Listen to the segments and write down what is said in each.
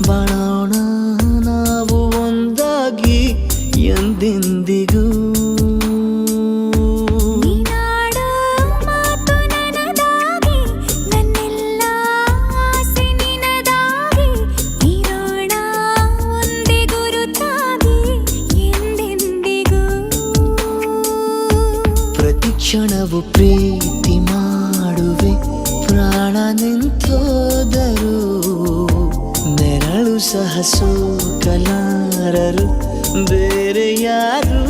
ಬಾಳೋಣ ನಾವು ಒಂದಾಗಿ ಎಂದೆಂದಿಗೂ. ಕ್ಷಣವು ಪ್ರೀತಿ ಮಾಡುವೆ ಪ್ರಾಣ ನಿಂತೋದರು ನೆರಳು ಸಹ ಸೋಕಲಾರರು ಬೇರೆ ಯಾರು.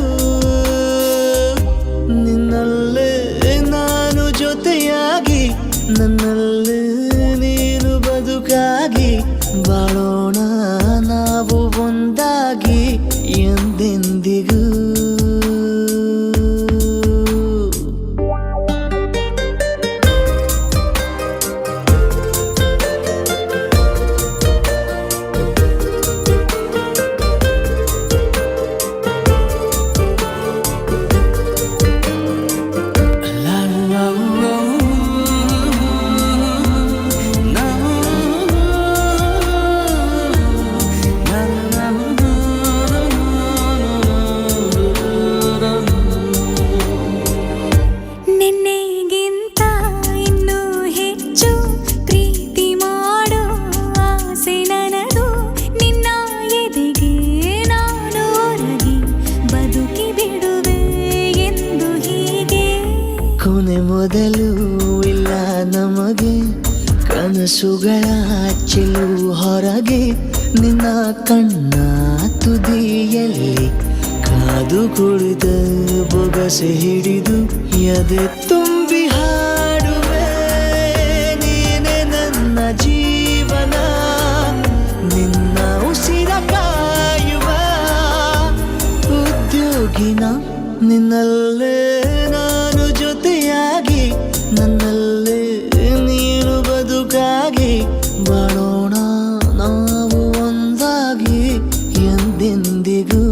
ನಿನ್ನಲ್ಲೇ ನಾನು ಜೊತೆಯಾಗಿ ನನ್ನಲ್ಲೇ ನೀನು ಬದುಕಾಗಿ ಬಾಳೋಣ ನಾವು ಒಂದಾಗಿ ಎಂದೆಂದಿಗೂ. ಕೊನೆ ಮೊದಲು ಇಲ್ಲ ನಮಗೆ ಕನಸುಗಳ ಚೆಲು ಹೊರಗೆ ನಿನ್ನ ಕಣ್ಣ ತುದಿಯಲ್ಲಿ ಕಾದು ಕುಳಿತ ಬೊಗಸೆ ಹಿಡಿದು ಎದೆ ತುಂಬಿ ಹಾಡುವೆ ನೀನೆ ನನ್ನ ಜೀವನ ನಿನ್ನ ಉಸಿರ ಕಾಯುವ ಉದ್ಯೋಗಿನ ನಿನ್ನಲ್ಲೇ ನಾನು ಜೊತೆಯಾಗಿ ನನ್ನಲ್ಲೇ ನೀನು ಬದುಕಾಗಿ ಬಾಳೋಣ ನಾವು ಒಂದಾಗಿ ಎಂದೆಂದಿಗೂ.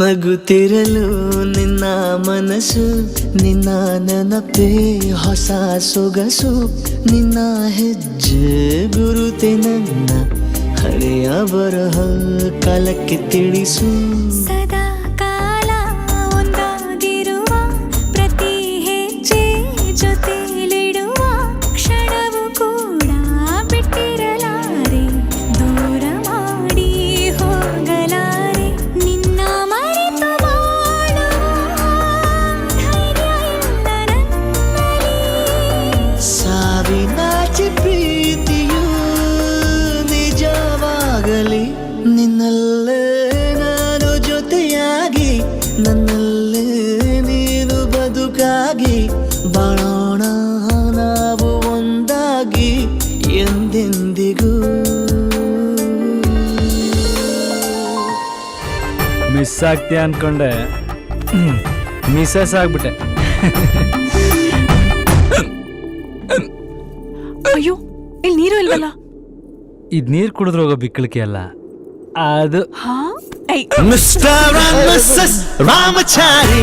ನಗುತ್ತಿರಲು ನಿನ್ನ ಮನಸ್ಸು ನಿನ್ನ ನೆನಪೇ ಹೊಸ ಸೊಗಸು ನಿನ್ನ ಹೆಜ್ಜೆ ಗುರುತೆ ನನ್ನ ಹಳೆಯ ಬರಹ ಕಾಲಕ್ಕೆ ತಿಳಿಸು. ಸದಾ ಕಾಲ ಒಂದಾಗಿರುವ ಪ್ರತಿ ಹೆಜ್ಜೆ ಜೊತೆಲಿಡುವ ಕ್ಷಣವು ಕೂಡ ಬಿಟ್ಟಿರಲಾರೆ ದೂರ ಮಾಡಿ ಹೋಗಲಾರೆ ನಿನ್ನ ಮರೆತು ಬಾಳುವ ಧೈರ್ಯ ಇಲ್ಲ ನನ್ನಲ್ಲಿ. ಸಾವಿನಾಚೆ ಪ್ರೀತಿಯು ನಿಜವಾಗಲಿ ನಿನ್ನಲ್ಲೇ ನಾನು ಜೊತೆಯಾಗಿ ನನ್ನಲ್ಲೇ ನೀನು ಬದುಕಾಗಿ ಬಾಳೋಣ ನಾವು ಒಂದಾಗಿ ಎಂದೆಂದಿಗೂ. ಮಿಸ್ ಆಗ್ತೀಯ ಅನ್ಕೊಂಡೆ ಮಿಸ್ಸಸ್ ಆಗ್ಬಿಟ್ಟೆ. ಅಯ್ಯೋ ಇಲ್ಲಿ ನೀರು ಇಲ್ವಲ್ಲ. ಇದ್ ನೀರ್ ಕುಡಿದ್ರೆ ಹೋಗೋ ಬಿಕ್ಕಳಿಕೆ ಅಲ್ಲ ಅದು. ಹಾ ಮಿಸ್ಟರ್ ಅಂಡ್ ಮಿಸ್ಸಸ್ ರಾಮಚಾರಿ